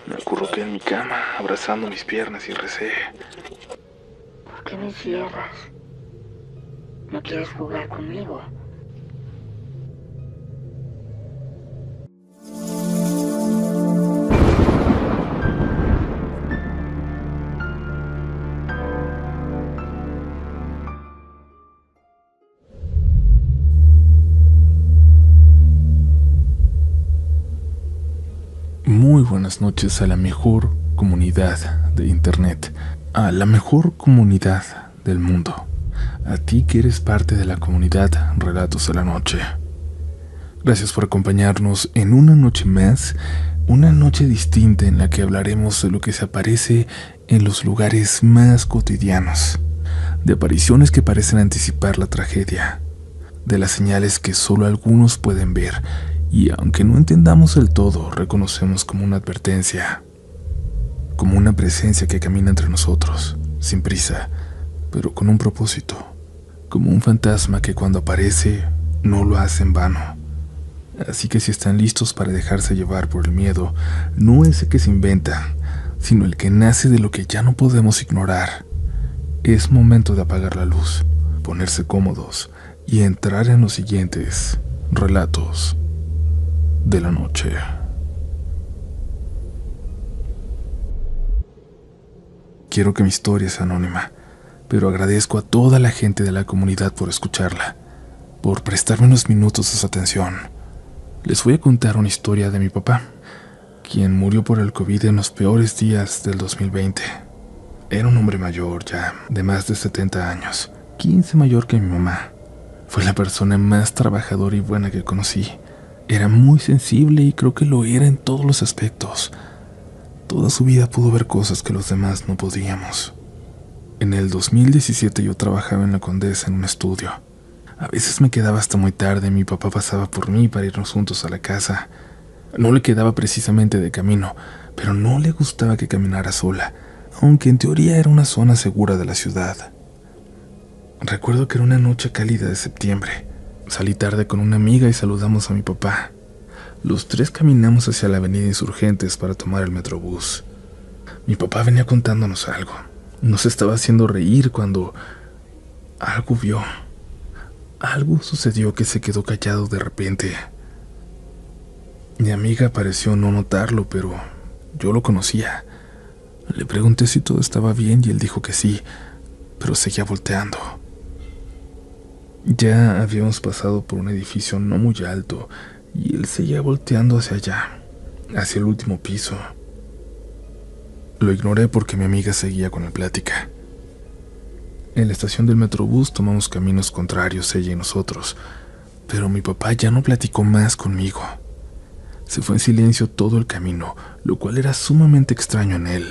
Me acurruqué en mi cama, abrazando mis piernas y recé. ¿Por qué me cierras? ¿No quieres jugar conmigo? Muy buenas noches a la mejor comunidad de internet, a la mejor comunidad del mundo, a ti que eres parte de la comunidad Relatos de la Noche. Gracias por acompañarnos en una noche más, una noche distinta en la que hablaremos de lo que se aparece en los lugares más cotidianos, de apariciones que parecen anticipar la tragedia, de las señales que solo algunos pueden ver y aunque no entendamos del todo, reconocemos como una advertencia, como una presencia que camina entre nosotros, sin prisa, pero con un propósito, como un fantasma que cuando aparece no lo hace en vano. Así que si están listos para dejarse llevar por el miedo, no ese que se inventa, sino el que nace de lo que ya no podemos ignorar, es momento de apagar la luz, ponerse cómodos y entrar en los siguientes relatos de la noche. Quiero que mi historia sea anónima, pero agradezco a toda la gente de la comunidad por escucharla, por prestarme unos minutos de su atención. Les voy a contar una historia de mi papá, quien murió por el COVID en los peores días del 2020. Era un hombre mayor ya, de más de 70 años, 15 mayor que mi mamá. Fue la persona más trabajadora y buena que conocí. Era muy sensible y creo que lo era en todos los aspectos. Toda su vida pudo ver cosas que los demás no podíamos. En el 2017 yo trabajaba en la Condesa en un estudio. A veces me quedaba hasta muy tarde y mi papá pasaba por mí para irnos juntos a la casa. No le quedaba precisamente de camino, pero no le gustaba que caminara sola, aunque en teoría era una zona segura de la ciudad. Recuerdo que era una noche cálida de septiembre. Salí tarde con una amiga y saludamos a mi papá. Los tres caminamos hacia la avenida Insurgentes para tomar el Metrobús. Mi papá venía contándonos algo. Nos estaba haciendo reír cuando algo vio. Algo sucedió que se quedó callado de repente. Mi amiga pareció no notarlo, pero yo lo conocía. Le pregunté si todo estaba bien y él dijo que sí, pero seguía volteando. Ya habíamos pasado por un edificio no muy alto y él seguía volteando hacia allá, hacia el último piso. Lo ignoré porque mi amiga seguía con la plática. En la estación del Metrobús tomamos caminos contrarios ella y nosotros, pero mi papá ya no platicó más conmigo. Se fue en silencio todo el camino, lo cual era sumamente extraño en él.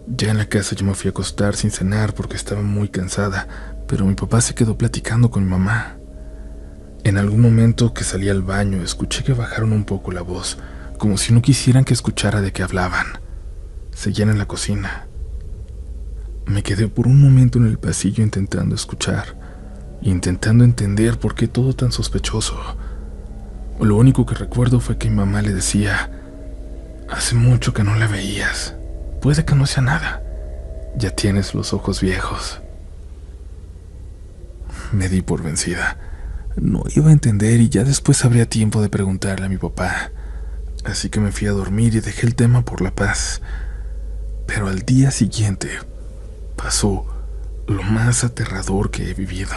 Ya en la casa yo me fui a acostar sin cenar porque estaba muy cansada, pero mi papá se quedó platicando con mi mamá. En algún momento que salí al baño escuché que bajaron un poco la voz, como si no quisieran que escuchara de qué hablaban. Seguían en la cocina. Me quedé por un momento en el pasillo intentando escuchar, intentando entender por qué todo tan sospechoso. Lo único que recuerdo fue que mi mamá le decía: hace mucho que no la veías, puede que no sea nada, ya tienes los ojos viejos. Me di por vencida. No iba a entender y ya después habría tiempo de preguntarle a mi papá. Así que me fui a dormir y dejé el tema por la paz. Pero al día siguiente pasó lo más aterrador que he vivido.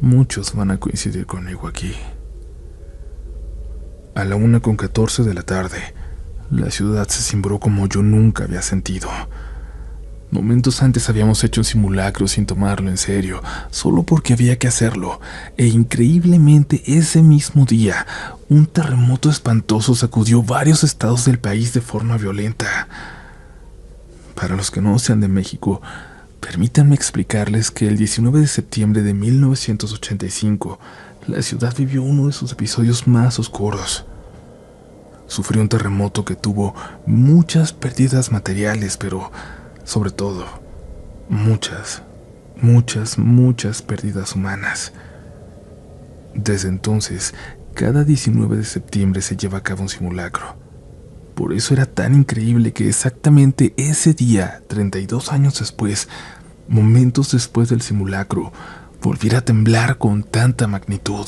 Muchos van a coincidir conmigo aquí. A la 1:14 de la tarde, la ciudad se cimbró como yo nunca había sentido. Momentos antes habíamos hecho un simulacro sin tomarlo en serio, solo porque había que hacerlo, e increíblemente ese mismo día, un terremoto espantoso sacudió varios estados del país de forma violenta. Para los que no sean de México, permítanme explicarles que el 19 de septiembre de 1985, la ciudad vivió uno de sus episodios más oscuros. Sufrió un terremoto que tuvo muchas pérdidas materiales, pero sobre todo, muchas pérdidas humanas. Desde entonces, Cada 19 de septiembre se lleva a cabo un simulacro. Por eso era tan increíble que exactamente ese día, 32 años después, momentos después del simulacro, volviera a temblar con tanta magnitud.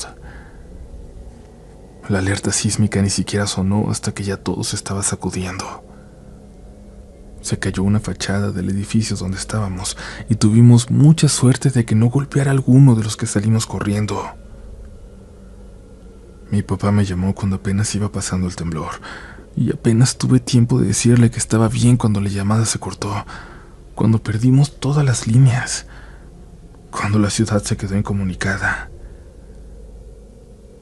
La alerta sísmica ni siquiera sonó hasta que ya todo se estaba sacudiendo. Se cayó una fachada del edificio donde estábamos y tuvimos mucha suerte de que no golpeara a alguno de los que salimos corriendo. Mi papá me llamó cuando apenas iba pasando el temblor y apenas tuve tiempo de decirle que estaba bien cuando la llamada se cortó, cuando perdimos todas las líneas, cuando la ciudad se quedó incomunicada.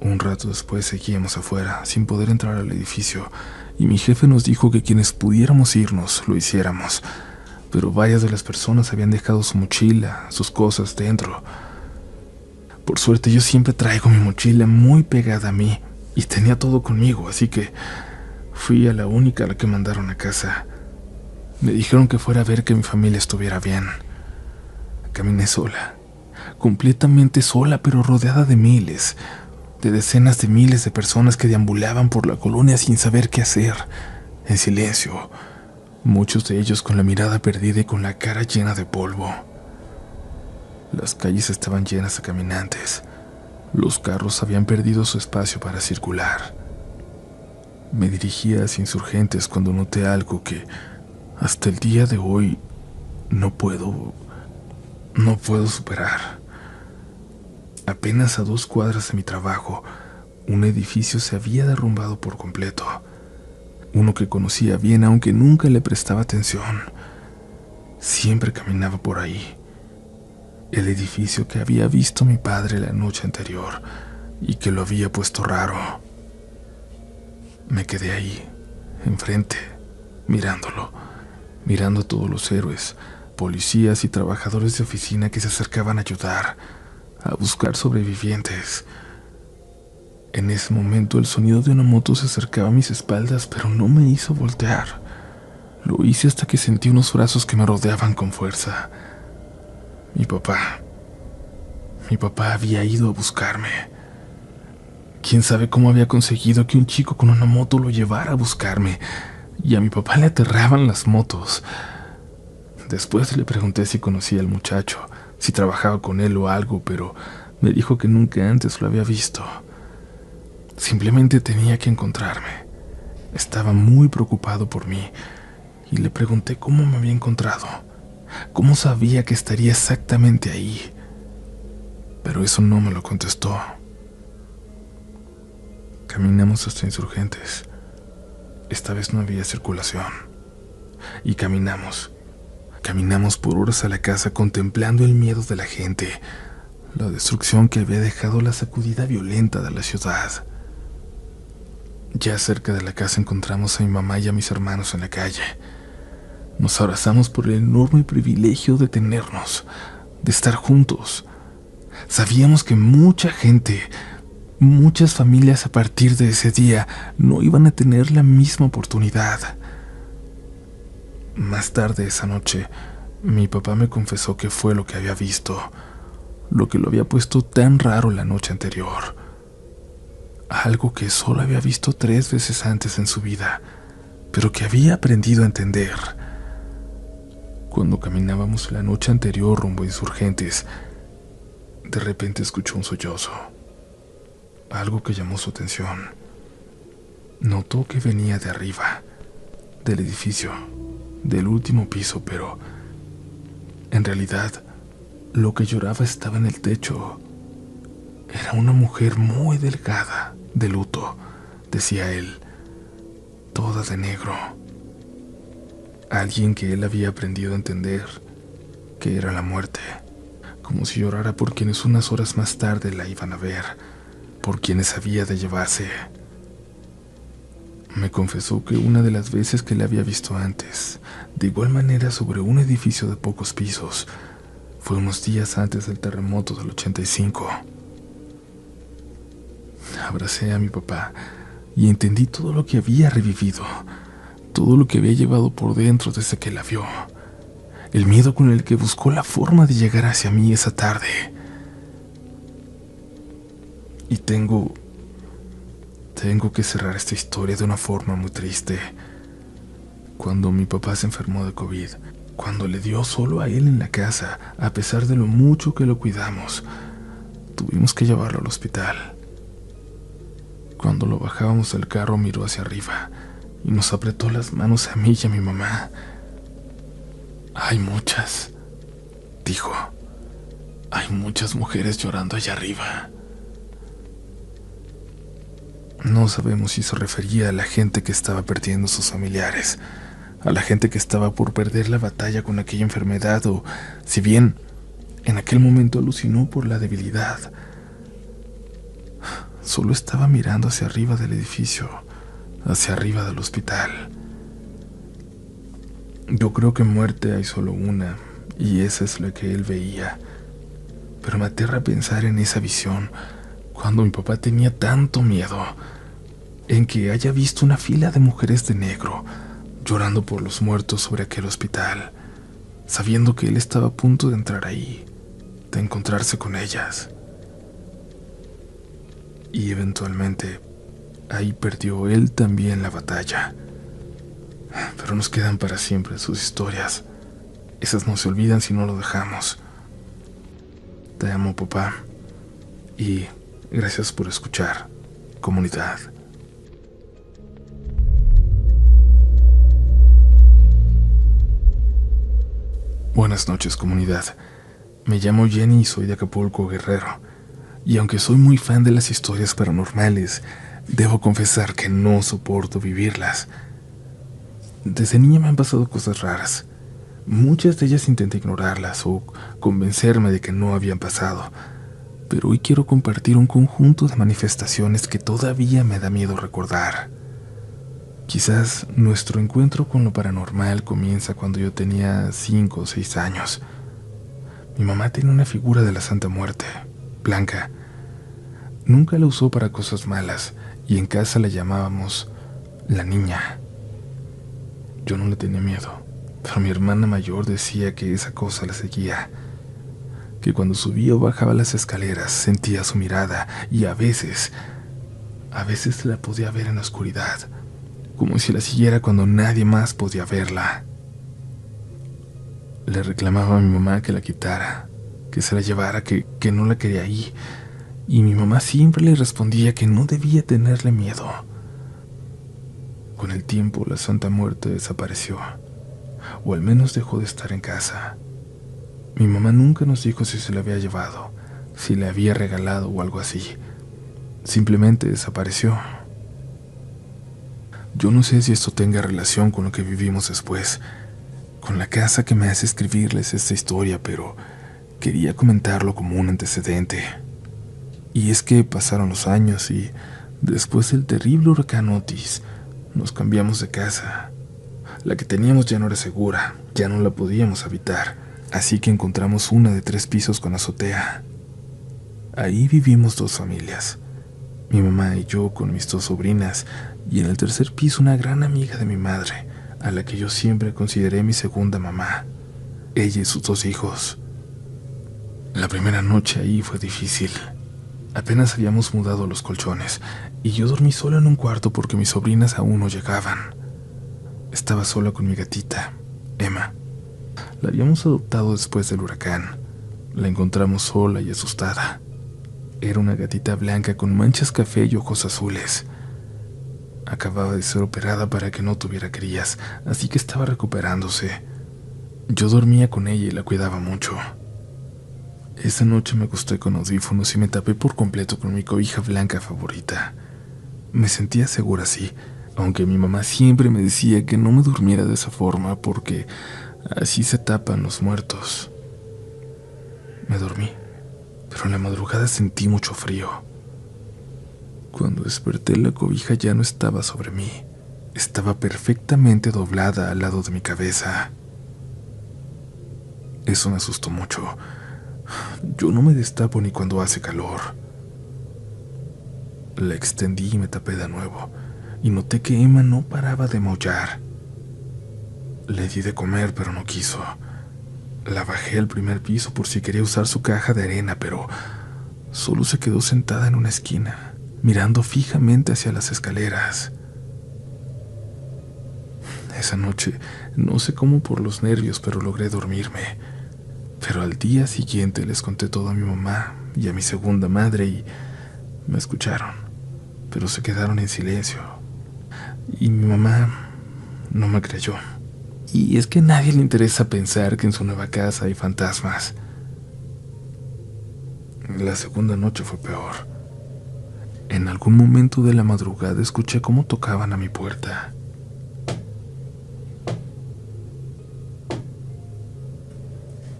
Un rato después seguíamos afuera, sin poder entrar al edificio, y mi jefe nos dijo que quienes pudiéramos irnos, lo hiciéramos, pero varias de las personas habían dejado su mochila, sus cosas dentro. Por suerte yo siempre traigo mi mochila muy pegada a mí, y tenía todo conmigo, así que fui a la única a la que mandaron a casa. Me dijeron que fuera a ver que mi familia estuviera bien. Caminé sola, completamente sola, pero rodeada de miles, de decenas de miles de personas que deambulaban por la colonia sin saber qué hacer, en silencio, muchos de ellos con la mirada perdida y con la cara llena de polvo. Las calles estaban llenas de caminantes. Los carros habían perdido su espacio para circular. Me dirigí hacia Insurgentes cuando noté algo que hasta el día de hoy no puedo superar. Apenas a 2 cuadras de mi trabajo, un edificio se había derrumbado por completo. Uno que conocía bien, aunque nunca le prestaba atención. Siempre caminaba por ahí. El edificio que había visto mi padre la noche anterior y que lo había puesto raro. Me quedé ahí, enfrente, mirándolo, mirando a todos los héroes, policías y trabajadores de oficina que se acercaban a ayudar, a buscar sobrevivientes. En ese momento el sonido de una moto se acercaba a mis espaldas, pero no me hizo voltear. Lo hice hasta que sentí unos brazos que me rodeaban con fuerza. Mi papá había ido a buscarme. Quién sabe cómo había conseguido que un chico con una moto lo llevara a buscarme, y a mi papá le aterraban las motos. Después le pregunté si conocía al muchacho, si trabajaba con él o algo, pero me dijo que nunca antes lo había visto. Simplemente tenía que encontrarme. Estaba muy preocupado por mí y le pregunté cómo me había encontrado, cómo sabía que estaría exactamente ahí. Pero eso no me lo contestó. Caminamos hasta Insurgentes. Esta vez no había circulación. Y caminamos por horas a la casa contemplando el miedo de la gente, la destrucción que había dejado la sacudida violenta de la ciudad. Ya cerca de la casa encontramos a mi mamá y a mis hermanos en la calle. Nos abrazamos por el enorme privilegio de tenernos, de estar juntos. Sabíamos que mucha gente, muchas familias a partir de ese día no iban a tener la misma oportunidad. Más tarde esa noche, mi papá me confesó que fue lo que había visto, lo que lo había puesto tan raro la noche anterior. Algo que solo había visto 3 veces antes en su vida, pero que había aprendido a entender. Cuando caminábamos la noche anterior rumbo a Insurgentes, de repente escuchó un sollozo, algo que llamó su atención. Notó que venía de arriba, del edificio, del último piso, pero en realidad lo que lloraba estaba en el techo. Era una mujer muy delgada, de luto, decía él, toda de negro. Alguien que él había aprendido a entender que era la muerte, como si llorara por quienes unas horas más tarde la iban a ver, por quienes había de llevarse. Me confesó que una de las veces que la había visto antes, de igual manera sobre un edificio de pocos pisos, fue unos días antes del terremoto del 85. Abracé a mi papá y entendí todo lo que había revivido, todo lo que había llevado por dentro desde que la vio, el miedo con el que buscó la forma de llegar hacia mí esa tarde. Y tengo Tengo que cerrar esta historia de una forma muy triste. Cuando mi papá se enfermó de COVID, cuando le dio solo a él en la casa, a pesar de lo mucho que lo cuidamos, tuvimos que llevarlo al hospital. Cuando lo bajábamos del carro miró hacia arriba y nos apretó las manos a mí y a mi mamá. Hay muchas, dijo. Hay muchas mujeres llorando allá arriba. No sabemos si se refería a la gente que estaba perdiendo a sus familiares, a la gente que estaba por perder la batalla con aquella enfermedad, o si bien en aquel momento alucinó por la debilidad. Solo estaba mirando hacia arriba del edificio, hacia arriba del hospital. Yo creo que muerte hay solo una, y esa es la que él veía. Pero me aterra pensar en esa visión, cuando mi papá tenía tanto miedo, en que haya visto una fila de mujeres de negro, llorando por los muertos sobre aquel hospital, sabiendo que él estaba a punto de entrar ahí, de encontrarse con ellas. Y eventualmente, ahí perdió él también la batalla. Pero nos quedan para siempre sus historias. Esas no se olvidan si no lo dejamos. Te amo, papá. Y gracias por escuchar, comunidad. Buenas noches, comunidad. Me llamo Jenny y soy de Acapulco, Guerrero. Y aunque soy muy fan de las historias paranormales, debo confesar que no soporto vivirlas. Desde niña me han pasado cosas raras. Muchas de ellas intenté ignorarlas o convencerme de que no habían pasado. Pero hoy quiero compartir un conjunto de manifestaciones que todavía me da miedo recordar. Quizás nuestro encuentro con lo paranormal comienza cuando yo tenía 5 o 6 años. Mi mamá tenía una figura de la Santa Muerte, blanca. Nunca la usó para cosas malas y en casa la llamábamos la niña. Yo no le tenía miedo, pero mi hermana mayor decía que esa cosa la seguía, que cuando subía o bajaba las escaleras sentía su mirada y a veces la podía ver en la oscuridad, como si la siguiera cuando nadie más podía verla. Le reclamaba a mi mamá que la quitara, que se la llevara, que no la quería ahí, y mi mamá siempre le respondía que no debía tenerle miedo. Con el tiempo la Santa Muerte desapareció, o al menos dejó de estar en casa. Mi mamá nunca nos dijo si se la había llevado, si le había regalado o algo así. Simplemente desapareció. Yo no sé si esto tenga relación con lo que vivimos después, con la casa que me hace escribirles esta historia, pero quería comentarlo como un antecedente. Y es que pasaron los años y, después del terrible huracán Otis, nos cambiamos de casa. La que teníamos ya no era segura, ya no la podíamos habitar, así que encontramos una de 3 pisos con azotea. Ahí vivimos 2 familias, mi mamá y yo con mis 2 sobrinas, y en el tercer piso una gran amiga de mi madre, a la que yo siempre consideré mi segunda mamá, ella y sus 2 hijos. La primera noche ahí fue difícil. Apenas habíamos mudado los colchones, y yo dormí sola en un cuarto porque mis sobrinas aún no llegaban. Estaba sola con mi gatita, Emma. La habíamos adoptado después del huracán. La encontramos sola y asustada. Era una gatita blanca con manchas café y ojos azules. Acababa de ser operada para que no tuviera crías, así que estaba recuperándose. Yo dormía con ella y la cuidaba mucho. Esa noche me acosté con audífonos y me tapé por completo con mi cobija blanca favorita. Me sentía segura así, aunque mi mamá siempre me decía que no me durmiera de esa forma porque así se tapan los muertos. Me dormí, pero en la madrugada sentí mucho frío. Cuando desperté, la cobija ya no estaba sobre mí, estaba perfectamente doblada al lado de mi cabeza. Eso me asustó mucho. Yo no me destapo ni cuando hace calor. La extendí y me tapé de nuevo, y noté que Emma no paraba de maullar. Le di de comer, pero no quiso. La bajé al primer piso por si quería usar su caja de arena, pero solo se quedó sentada en una esquina, mirando fijamente hacia las escaleras. Esa noche, no sé cómo por los nervios, pero logré dormirme. Pero al día siguiente les conté todo a mi mamá y a mi segunda madre y me escucharon, pero se quedaron en silencio. Y mi mamá no me creyó. Y es que a nadie le interesa pensar que en su nueva casa hay fantasmas. La segunda noche fue peor. En algún momento de la madrugada escuché cómo tocaban a mi puerta.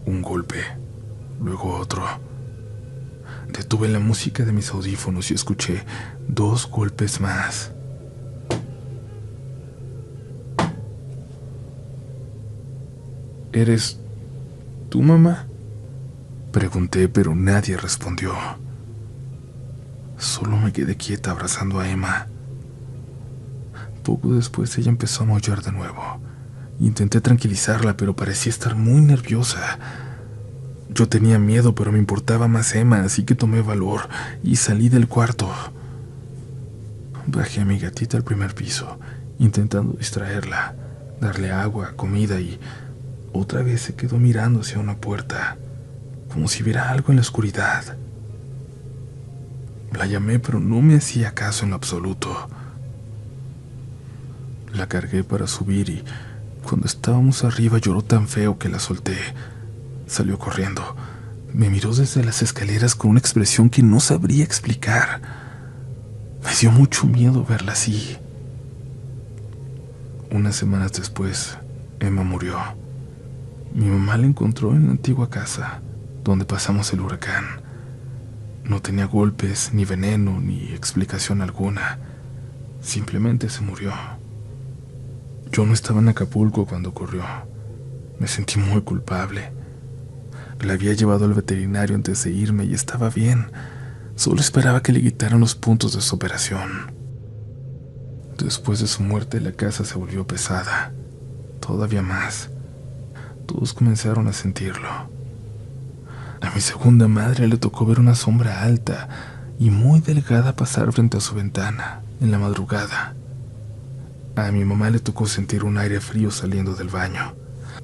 Un golpe, luego otro. Detuve la música de mis audífonos y escuché 2 golpes más. ¿Eres tú, mamá?, pregunté, pero nadie respondió. Solo me quedé quieta abrazando a Emma. Poco después ella empezó a maullar de nuevo. Intenté tranquilizarla, pero parecía estar muy nerviosa. Yo tenía miedo, pero me importaba más Emma, así que tomé valor y salí del cuarto. Bajé a mi gatita al primer piso, intentando distraerla, darle agua, comida, y otra vez se quedó mirando hacia una puerta, como si viera algo en la oscuridad. La llamé, pero no me hacía caso en lo absoluto. La cargué para subir y cuando estábamos arriba lloró tan feo que la solté. Salió corriendo. Me miró desde las escaleras con una expresión que no sabría explicar. Me dio mucho miedo verla así. Unas semanas después, Emma murió. Mi mamá la encontró en la antigua casa, donde pasamos el huracán. No tenía golpes, ni veneno, ni explicación alguna. Simplemente se murió. Yo no estaba en Acapulco cuando ocurrió. Me sentí muy culpable. La había llevado al veterinario antes de irme y estaba bien. Solo esperaba que le quitaran los puntos de su operación. Después de su muerte, la casa se volvió pesada. Todavía más. Todos comenzaron a sentirlo. A mi segunda madre le tocó ver una sombra alta y muy delgada pasar frente a su ventana en la madrugada. A mi mamá le tocó sentir un aire frío saliendo del baño.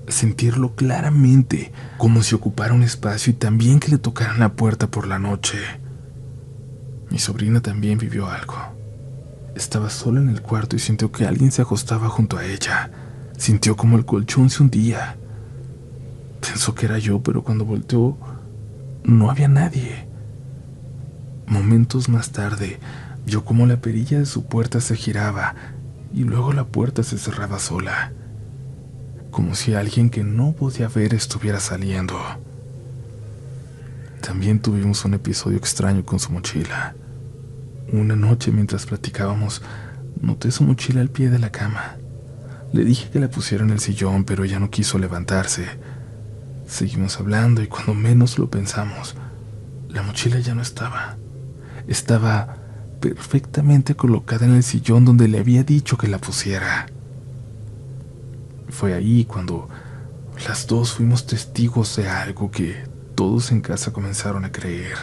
Sentirlo claramente, como si ocupara un espacio, y también que le tocaran la puerta por la noche. Mi sobrina también vivió algo. Estaba sola en el cuarto y sintió que alguien se acostaba junto a ella. Sintió como el colchón se hundía. Pensó que era yo, pero cuando volteó, no había nadie. Momentos más tarde, vio cómo la perilla de su puerta se giraba y luego la puerta se cerraba sola, como si alguien que no podía ver estuviera saliendo. También tuvimos un episodio extraño con su mochila. Una noche, mientras platicábamos, noté su mochila al pie de la cama. Le dije que la pusiera en el sillón, pero ella no quiso levantarse. Seguimos hablando y cuando menos lo pensamos, la mochila ya no estaba. Estaba perfectamente colocada en el sillón donde le había dicho que la pusiera. Fue ahí cuando las dos fuimos testigos de algo que todos en casa comenzaron a creer.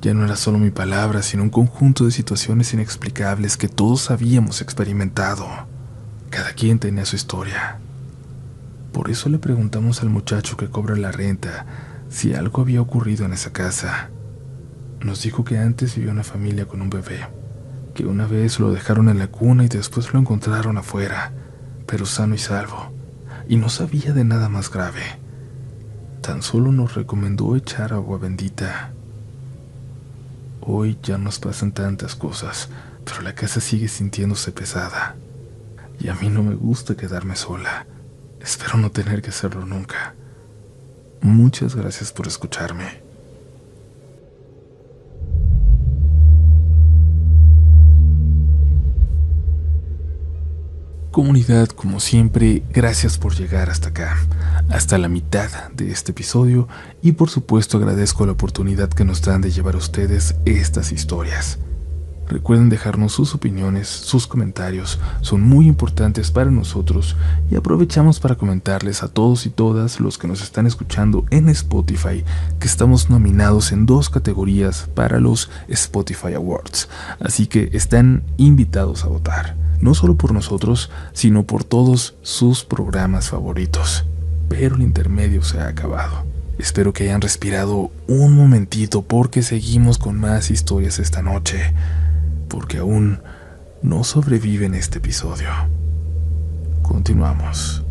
Ya no era solo mi palabra, sino un conjunto de situaciones inexplicables que todos habíamos experimentado. Cada quien tenía su historia. Por eso le preguntamos al muchacho que cobra la renta si algo había ocurrido en esa casa. Nos dijo que antes vivía una familia con un bebé, que una vez lo dejaron en la cuna y después lo encontraron afuera, pero sano y salvo, y no sabía de nada más grave. Tan solo nos recomendó echar agua bendita. Hoy ya nos pasan tantas cosas, pero la casa sigue sintiéndose pesada. Y a mí no me gusta quedarme sola. Espero no tener que hacerlo nunca. Muchas gracias por escucharme. Comunidad, como siempre, gracias por llegar hasta acá, hasta la mitad de este episodio, y por supuesto agradezco la oportunidad que nos dan de llevar a ustedes estas historias. Recuerden dejarnos sus opiniones, sus comentarios, son muy importantes para nosotros y aprovechamos para comentarles a todos y todas los que nos están escuchando en Spotify que estamos nominados en 2 categorías para los Spotify Awards, así que están invitados a votar, no solo por nosotros, sino por todos sus programas favoritos. Pero el intermedio se ha acabado. Espero que hayan respirado un momentito porque seguimos con más historias esta noche, porque aún no sobreviven este episodio. Continuamos.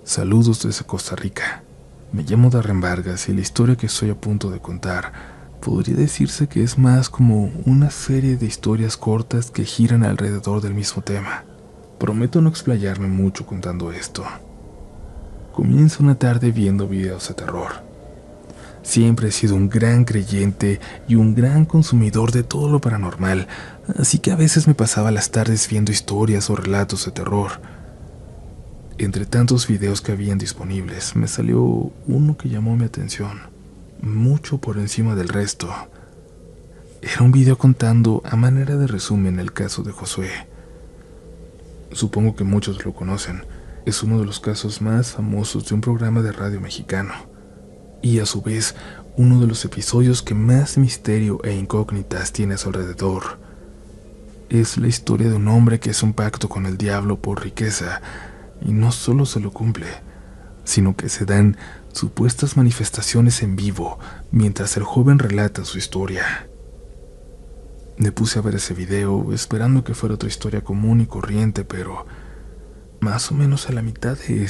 Saludos desde Costa Rica. Me llamo Darren Vargas y la historia que estoy a punto de contar podría decirse que es más como una serie de historias cortas que giran alrededor del mismo tema. Prometo no explayarme mucho contando esto. Comienza una tarde viendo videos de terror. Siempre he sido un gran creyente y un gran consumidor de todo lo paranormal, así que a veces me pasaba las tardes viendo historias o relatos de terror. Entre tantos videos que habían disponibles, me salió uno que llamó mi atención, mucho por encima del resto. Era un video contando a manera de resumen el caso de Josué. Supongo que muchos lo conocen. Es uno de los casos más famosos de un programa de radio mexicano. Y a su vez, uno de los episodios que más misterio e incógnitas tiene a su alrededor. Es la historia de un hombre que hace un pacto con el diablo por riqueza, y no solo se lo cumple, sino que se dan supuestas manifestaciones en vivo mientras el joven relata su historia. Me puse a ver ese video esperando que fuera otra historia común y corriente, pero más o menos a la mitad de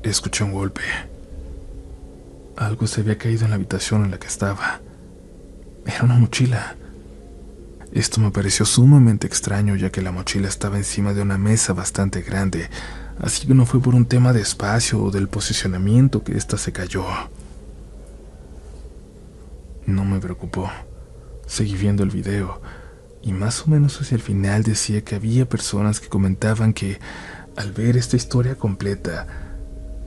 escuché un golpe. Algo se había caído en la habitación en la que estaba. Era una mochila. Esto me pareció sumamente extraño, ya que la mochila estaba encima de una mesa bastante grande, así que no fue por un tema de espacio o del posicionamiento que ésta se cayó. No me preocupó. Seguí viendo el video, y más o menos hacia el final decía que había personas que comentaban que, al ver esta historia completa,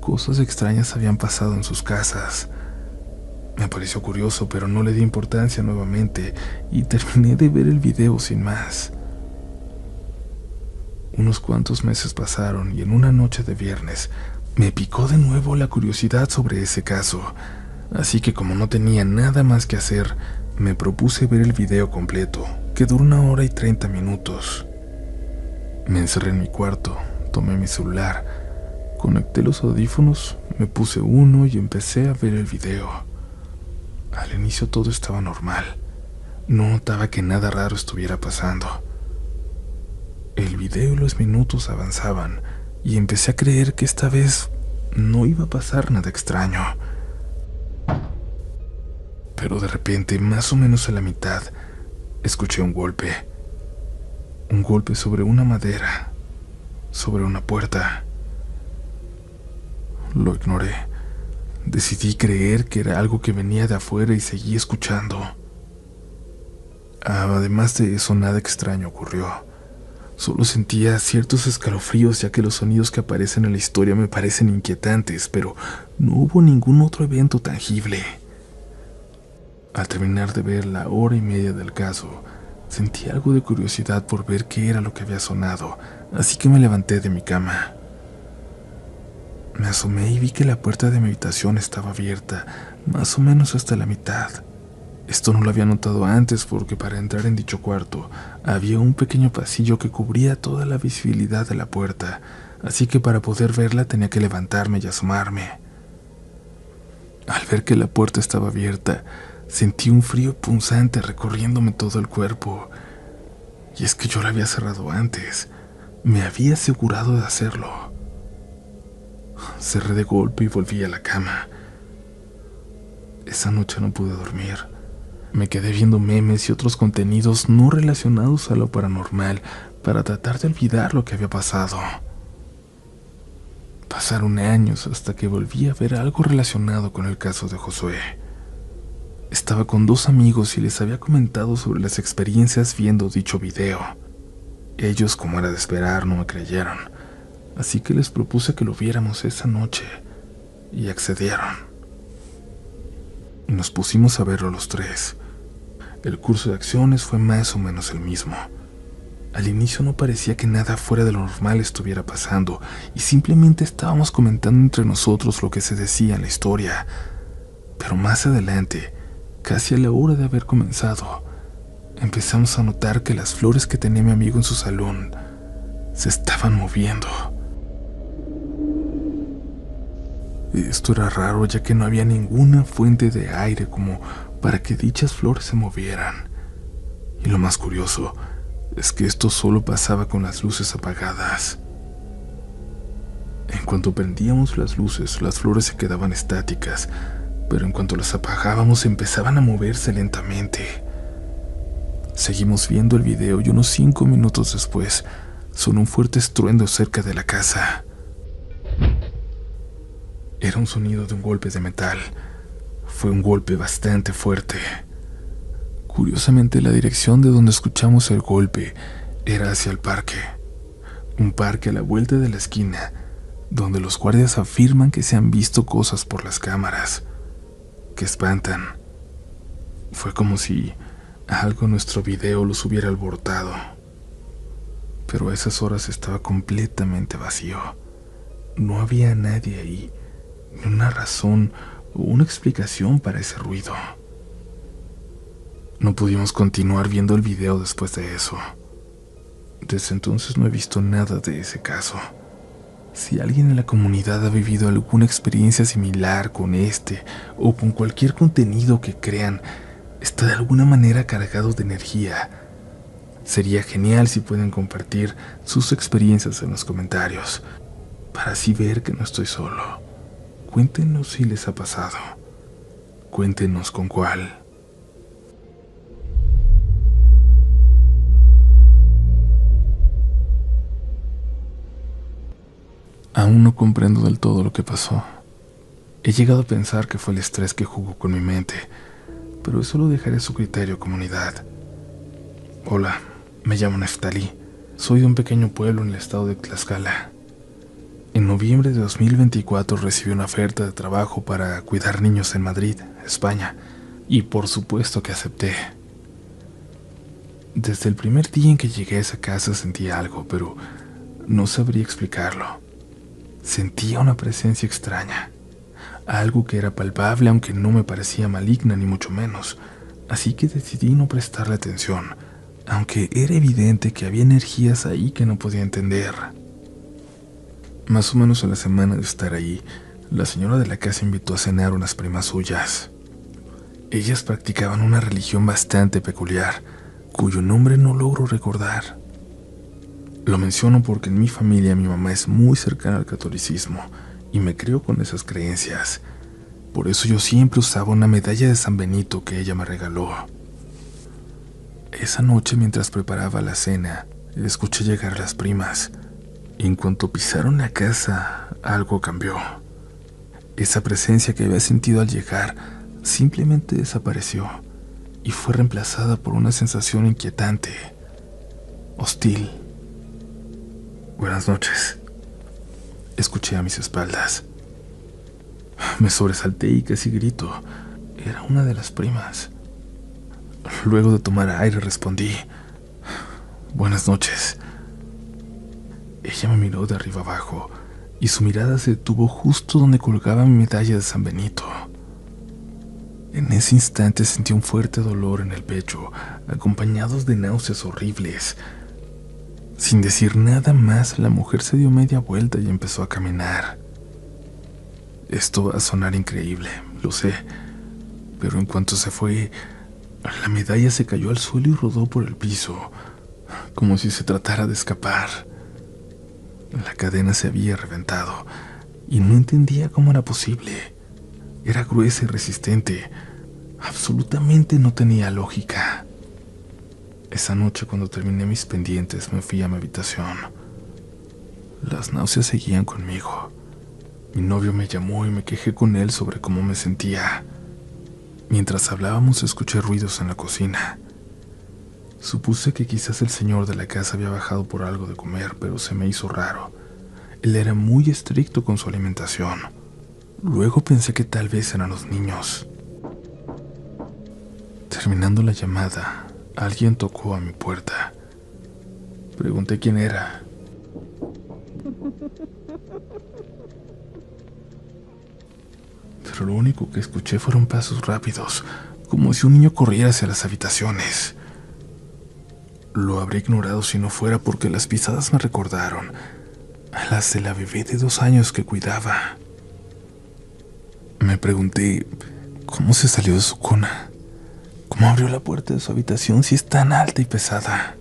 cosas extrañas habían pasado en sus casas. Me pareció curioso, pero no le di importancia nuevamente y terminé de ver el video sin más. Unos cuantos meses pasaron y en una noche de viernes me picó de nuevo la curiosidad sobre ese caso, así que como no tenía nada más que hacer, me propuse ver el video completo, que duró 1 hora y 30 minutos. Me encerré en mi cuarto, tomé mi celular, conecté los audífonos, me puse uno y empecé a ver el video. Al inicio todo estaba normal. No notaba que nada raro estuviera pasando. El video y los minutos avanzaban y empecé a creer que esta vez no iba a pasar nada extraño. Pero de repente, más o menos a la mitad, escuché un golpe. Un golpe sobre una madera, sobre una puerta. Lo ignoré. Decidí creer que era algo que venía de afuera y seguí escuchando. Además de eso, nada extraño ocurrió. Solo sentía ciertos escalofríos, ya que los sonidos que aparecen en la historia me parecen inquietantes, pero no hubo ningún otro evento tangible. Al terminar de ver la 1 hora y media del caso, sentí algo de curiosidad por ver qué era lo que había sonado, así que me levanté de mi cama. Me asomé y vi que la puerta de mi habitación estaba abierta, más o menos hasta la mitad. Esto no lo había notado antes porque para entrar en dicho cuarto había un pequeño pasillo que cubría toda la visibilidad de la puerta, así que para poder verla tenía que levantarme y asomarme. Al ver que la puerta estaba abierta, sentí un frío punzante recorriéndome todo el cuerpo. Y es que yo la había cerrado antes. Me había asegurado de hacerlo. Cerré de golpe y volví a la cama. Esa noche no pude dormir. Me quedé viendo memes y otros contenidos no relacionados a lo paranormal para tratar de olvidar lo que había pasado. Pasaron años hasta que volví a ver algo relacionado con el caso de Josué. Estaba con 2 amigos y les había comentado sobre las experiencias viendo dicho video. Ellos, como era de esperar, no me creyeron, así que les propuse que lo viéramos esa noche y accedieron. y nos pusimos a verlo los tres. El curso de acciones fue más o menos el mismo. Al inicio no parecía que nada fuera de lo normal estuviera pasando y simplemente estábamos comentando entre nosotros lo que se decía en la historia. Pero más adelante, casi a la hora de haber comenzado, empezamos a notar que las flores que tenía mi amigo en su salón se estaban moviendo. Esto era raro, ya que no había ninguna fuente de aire como para que dichas flores se movieran. Y lo más curioso es que esto solo pasaba con las luces apagadas. En cuanto prendíamos las luces, las flores se quedaban estáticas, pero en cuanto las apagábamos empezaban a moverse lentamente. Seguimos viendo el video y unos 5 minutos después sonó un fuerte estruendo cerca de la casa. Era un sonido de un golpe de metal. Fue un golpe bastante fuerte. Curiosamente, la dirección de donde escuchamos el golpe era hacia el parque. Un parque a la vuelta de la esquina, donde los guardias afirman que se han visto cosas por las cámaras que espantan. Fue como si algo en nuestro video los hubiera alborotado. Pero a esas horas estaba completamente vacío. No había nadie ahí, ni una razón o una explicación para ese ruido. No pudimos continuar viendo el video después de eso. Desde entonces no he visto nada de ese caso. Si alguien en la comunidad ha vivido alguna experiencia similar con este o con cualquier contenido que crean está de alguna manera cargado de energía, sería genial si pueden compartir sus experiencias en los comentarios, para así ver que no estoy solo. Cuéntenos si les ha pasado. Cuéntenos con cuál. Aún no comprendo del todo lo que pasó. He llegado a pensar que fue el estrés que jugó con mi mente, pero eso lo dejaré a su criterio, comunidad. Hola, me llamo Neftalí. Soy de un pequeño pueblo en el estado de Tlaxcala. En noviembre de 2024 recibí una oferta de trabajo para cuidar niños en Madrid, España, y por supuesto que acepté. Desde el primer día en que llegué a esa casa sentí algo, pero no sabría explicarlo. Sentía una presencia extraña, algo que era palpable aunque no me parecía maligna ni mucho menos, así que decidí no prestarle atención, aunque era evidente que había energías ahí que no podía entender. Más o menos a la semana de estar ahí, la señora de la casa invitó a cenar unas primas suyas. Ellas practicaban una religión bastante peculiar, cuyo nombre no logro recordar. Lo menciono porque en mi familia mi mamá es muy cercana al catolicismo y me crió con esas creencias. Por eso yo siempre usaba una medalla de San Benito que ella me regaló. Esa noche, mientras preparaba la cena, escuché llegar a las primas. En cuanto pisaron la casa, algo cambió. Esa presencia que había sentido al llegar simplemente desapareció y fue reemplazada por una sensación inquietante, hostil. Buenas noches, escuché a mis espaldas. Me sobresalté y casi grito. Era una de las primas. Luego de tomar aire respondí: buenas noches. Ella me miró de arriba abajo y su mirada se detuvo justo donde colgaba mi medalla de San Benito. En ese instante sentí un fuerte dolor en el pecho, acompañados de náuseas horribles. Sin decir nada más, la mujer se dio media vuelta y empezó a caminar. Esto va a sonar increíble, lo sé, pero en cuanto se fue, la medalla se cayó al suelo y rodó por el piso, como si se tratara de escapar. La cadena se había reventado y no entendía cómo era posible. Era gruesa y resistente. Absolutamente no tenía lógica. Esa noche, cuando terminé mis pendientes, me fui a mi habitación. Las náuseas seguían conmigo. Mi novio me llamó y me quejé con él sobre cómo me sentía. Mientras hablábamos, escuché ruidos en la cocina. Supuse que quizás el señor de la casa había bajado por algo de comer, pero se me hizo raro. Él era muy estricto con su alimentación. Luego pensé que tal vez eran los niños. Terminando la llamada, alguien tocó a mi puerta. Pregunté quién era. Pero lo único que escuché fueron pasos rápidos, como si un niño corriera hacia las habitaciones. Lo habría ignorado si no fuera porque las pisadas me recordaron a las de la bebé de 2 años que cuidaba. Me pregunté cómo se salió de su cuna, cómo abrió la puerta de su habitación si es tan alta y pesada.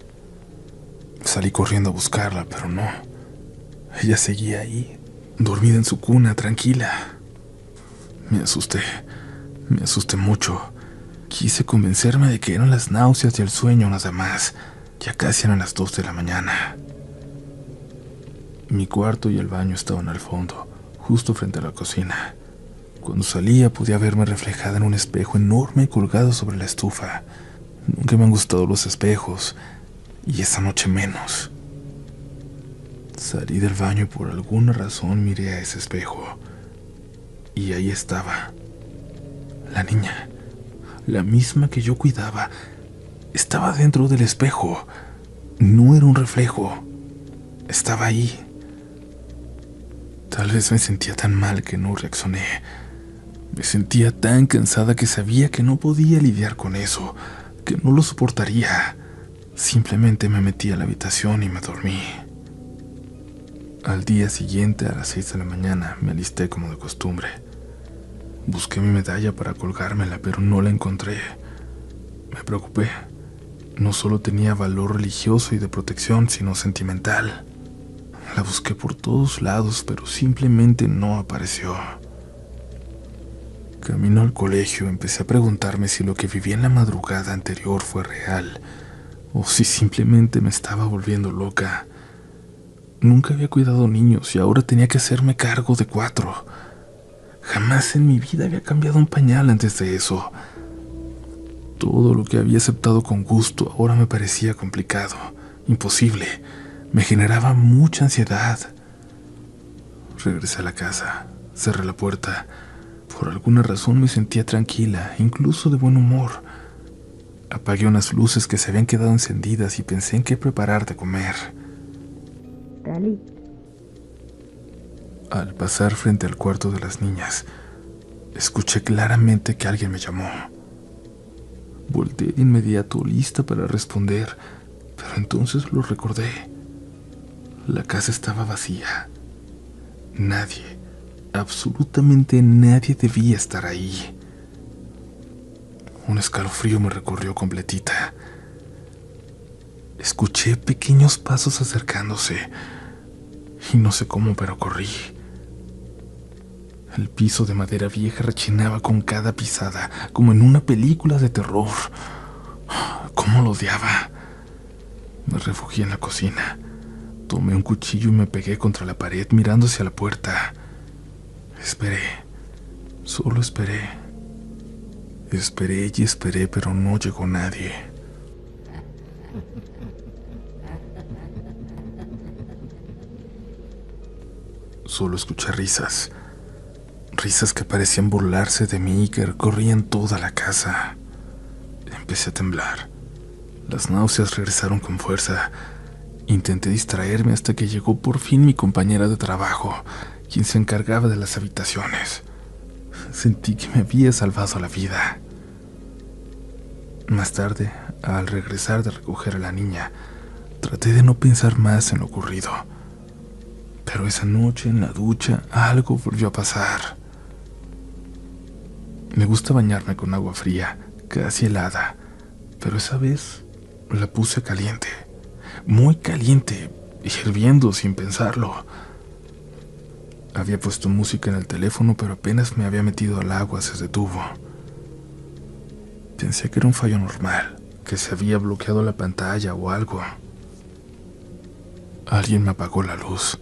Salí corriendo a buscarla, pero no. Ella seguía ahí, dormida en su cuna, tranquila. Me asusté mucho. Quise convencerme de que eran las náuseas y el sueño nada más. Ya casi eran las 2 de la mañana. Mi cuarto y el baño estaban al fondo, justo frente a la cocina. Cuando salía podía verme reflejada en un espejo enorme colgado sobre la estufa. Nunca me han gustado los espejos, y esa noche menos. Salí del baño y por alguna razón miré a ese espejo. Y ahí estaba. La niña, la misma que yo cuidaba, estaba dentro del espejo. No era un reflejo. Estaba ahí. Tal vez me sentía tan mal que no reaccioné. Me sentía tan cansada que sabía que no podía lidiar con eso, que no lo soportaría. Simplemente me metí a la habitación y me dormí. Al día siguiente, a las 6 de la mañana, me alisté como de costumbre. Busqué mi medalla para colgármela, pero no la encontré. Me preocupé. No solo tenía valor religioso y de protección, sino sentimental. La busqué por todos lados, pero simplemente no apareció. Camino al colegio, empecé a preguntarme si lo que viví en la madrugada anterior fue real, o si simplemente me estaba volviendo loca. Nunca había cuidado niños y ahora tenía que hacerme cargo de 4. Jamás en mi vida había cambiado un pañal antes de eso. Todo lo que había aceptado con gusto ahora me parecía complicado, imposible. Me generaba mucha ansiedad. Regresé a la casa, cerré la puerta. Por alguna razón me sentía tranquila, incluso de buen humor. Apagué unas luces que se habían quedado encendidas y pensé en qué preparar de comer. Dali. Al pasar frente al cuarto de las niñas, escuché claramente que alguien me llamó. Volteé de inmediato, lista para responder, pero entonces lo recordé. La casa estaba vacía. Nadie, absolutamente nadie debía estar ahí. Un escalofrío me recorrió completita. Escuché pequeños pasos acercándose, y no sé cómo, pero corrí. El piso de madera vieja rechinaba con cada pisada, como en una película de terror. ¿Cómo lo odiaba? Me refugié en la cocina. Tomé un cuchillo y me pegué contra la pared mirando hacia la puerta. Esperé. Solo esperé. Esperé y esperé, pero no llegó nadie. Solo escuché risas. Risas que parecían burlarse de mí y que recorrían toda la casa. Empecé a temblar. Las náuseas regresaron con fuerza. Intenté distraerme hasta que llegó por fin mi compañera de trabajo, quien se encargaba de las habitaciones. Sentí que me había salvado la vida. Más tarde, al regresar de recoger a la niña, traté de no pensar más en lo ocurrido. Pero esa noche en la ducha algo volvió a pasar. Me gusta bañarme con agua fría, casi helada, pero esa vez la puse caliente, muy caliente, hirviendo sin pensarlo. Había puesto música en el teléfono, pero apenas me había metido al agua se detuvo. Pensé que era un fallo normal, que se había bloqueado la pantalla o algo. Alguien me apagó la luz.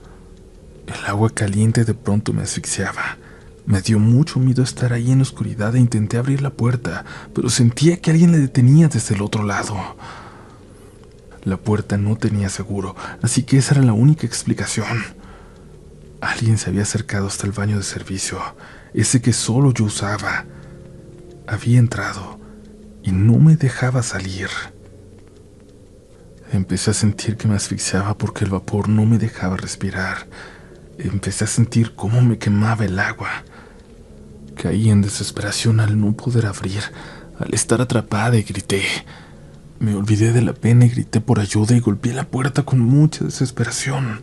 El agua caliente de pronto me asfixiaba. Me dio mucho miedo estar ahí en la oscuridad e intenté abrir la puerta, pero sentía que alguien la detenía desde el otro lado. La puerta no tenía seguro, así que esa era la única explicación. Alguien se había acercado hasta el baño de servicio, ese que solo yo usaba. Había entrado y no me dejaba salir. Empecé a sentir que me asfixiaba porque el vapor no me dejaba respirar. Empecé a sentir cómo me quemaba el agua. Caí en desesperación al no poder abrir, al estar atrapada, y grité. Me olvidé de la pena y grité por ayuda y golpeé la puerta con mucha desesperación.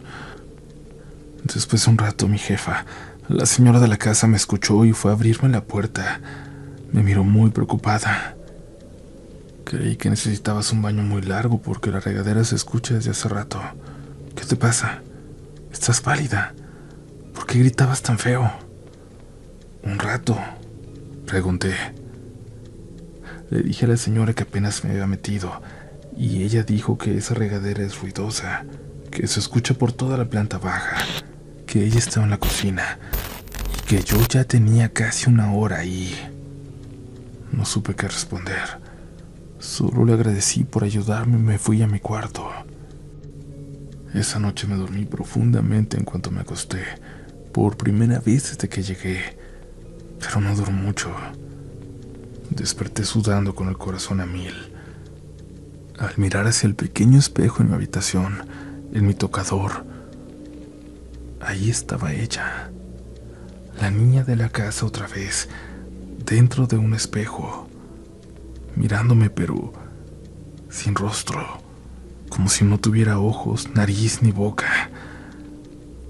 Después de un rato, mi jefa, la señora de la casa, me escuchó y fue a abrirme la puerta. Me miró muy preocupada. Creí que necesitabas un baño muy largo porque la regadera se escucha desde hace rato. ¿Qué te pasa? ¿Estás pálida? ¿Por qué gritabas tan feo? ¿Un rato?, pregunté. Le dije a la señora que apenas me había metido, y ella dijo que esa regadera es ruidosa, que se escucha por toda la planta baja, que ella estaba en la cocina, y que yo ya tenía casi una hora ahí. No supe qué responder. Solo le agradecí por ayudarme y me fui a mi cuarto. Esa noche me dormí profundamente en cuanto me acosté, por primera vez desde que llegué, pero no duró mucho. Desperté sudando con el corazón a 1000. Al mirar hacia el pequeño espejo en mi habitación, en mi tocador, ahí estaba ella, la niña de la casa otra vez, dentro de un espejo, mirándome pero sin rostro, como si no tuviera ojos, nariz ni boca.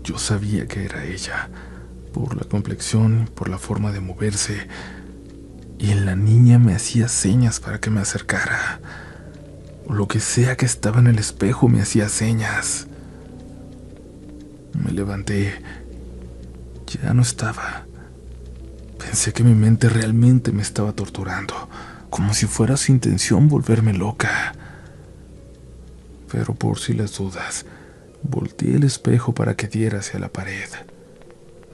Yo sabía que era ella, por la complexión, por la forma de moverse, y la niña me hacía señas para que me acercara. O lo que sea que estaba en el espejo me hacía señas. Me levanté. Ya no estaba. Pensé que mi mente realmente me estaba torturando, como si fuera su intención volverme loca. Pero por si las dudas, volteé el espejo para que diera hacia la pared.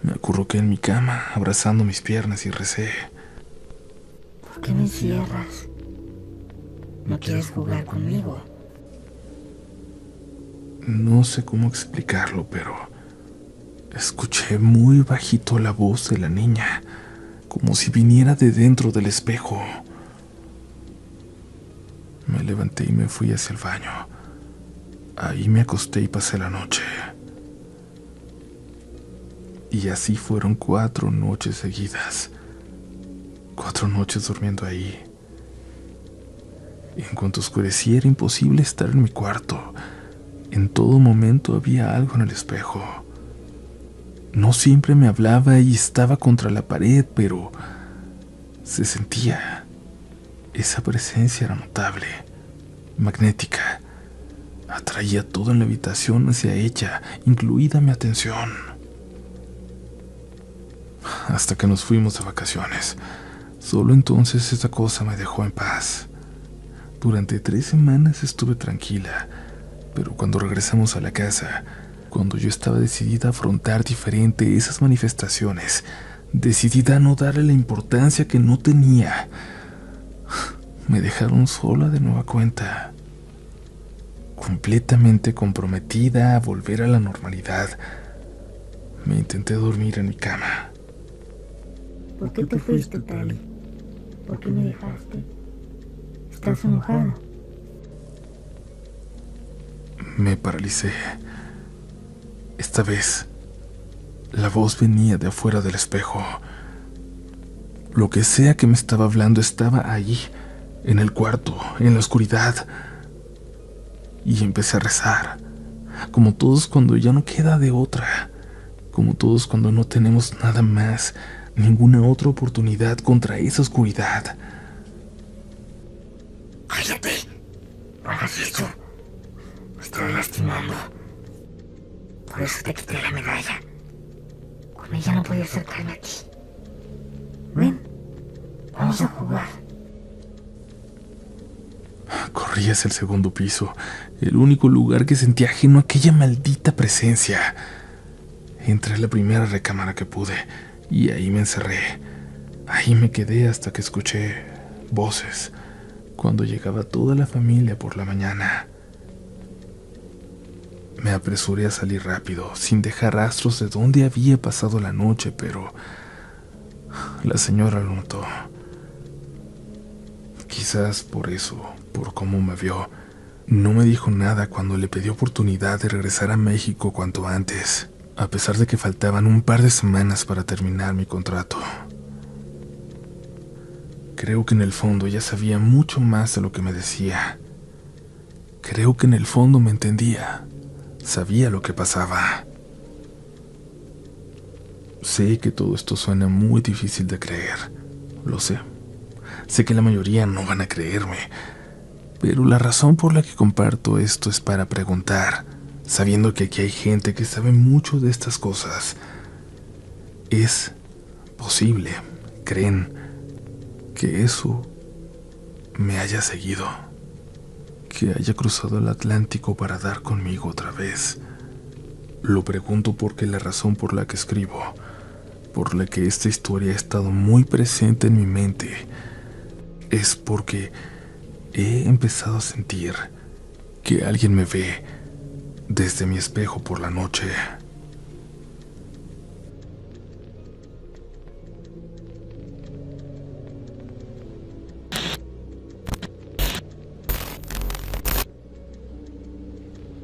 Me acurruqué en mi cama, abrazando mis piernas, y recé. ¿Por qué me encierras? ¿No quieres jugar conmigo? No sé cómo explicarlo, pero escuché muy bajito la voz de la niña, como si viniera de dentro del espejo. Me levanté y me fui hacia el baño. Ahí me acosté y pasé la noche. Y así fueron 4 noches seguidas. 4 noches durmiendo ahí. En cuanto oscurecía era imposible estar en mi cuarto. En todo momento había algo en el espejo. No siempre me hablaba y estaba contra la pared, pero se sentía. Esa presencia era notable, magnética. Atraía todo en la habitación hacia ella, incluida mi atención. Hasta que nos fuimos de vacaciones. Solo entonces esa cosa me dejó en paz. Durante 3 semanas estuve tranquila, pero cuando regresamos a la casa, cuando yo estaba decidida a afrontar diferente esas manifestaciones, decidida a no darle la importancia que no tenía, me dejaron sola de nueva cuenta. Completamente comprometida a volver a la normalidad, me intenté dormir en mi cama. ¿Por qué te fuiste, Tali? ¿Por qué me dejaste? ¿Estás enojada? Me paralicé. Esta vez, la voz venía de afuera del espejo. Lo que sea que me estaba hablando estaba ahí, en el cuarto, en la oscuridad. Y empecé a rezar, como todos cuando ya no queda de otra, como todos cuando no tenemos nada más, ninguna otra oportunidad contra esa oscuridad. ¡Cállate! No hagas eso. Me estoy lastimando. Por eso te quité la medalla. Con ella no podía acercarme a ti. Ven, vamos a jugar. Corrí hacia el segundo piso, el único lugar que sentía ajeno a aquella maldita presencia. Entré a la primera recámara que pude y ahí me encerré. Ahí me quedé hasta que escuché voces, cuando llegaba toda la familia por la mañana. Me apresuré a salir rápido, sin dejar rastros de dónde había pasado la noche, pero la señora lo notó. quizás por eso, por cómo me vio, no me dijo nada cuando le pedí oportunidad de regresar a México cuanto antes, a pesar de que faltaban un par de semanas para terminar mi contrato. Creo que en el fondo ella sabía mucho más de lo que me decía. Creo que en el fondo me entendía, sabía lo que pasaba. Sé que todo esto suena muy difícil de creer, lo sé. Sé que la mayoría no van a creerme, pero la razón por la que comparto esto es para preguntar, sabiendo que aquí hay gente que sabe mucho de estas cosas. ¿Es posible, creen, que eso me haya seguido? Que haya cruzado el Atlántico para dar conmigo otra vez. Lo pregunto porque la razón por la que escribo, por la que esta historia ha estado muy presente en mi mente, es porque he empezado a sentir que alguien me ve desde mi espejo por la noche.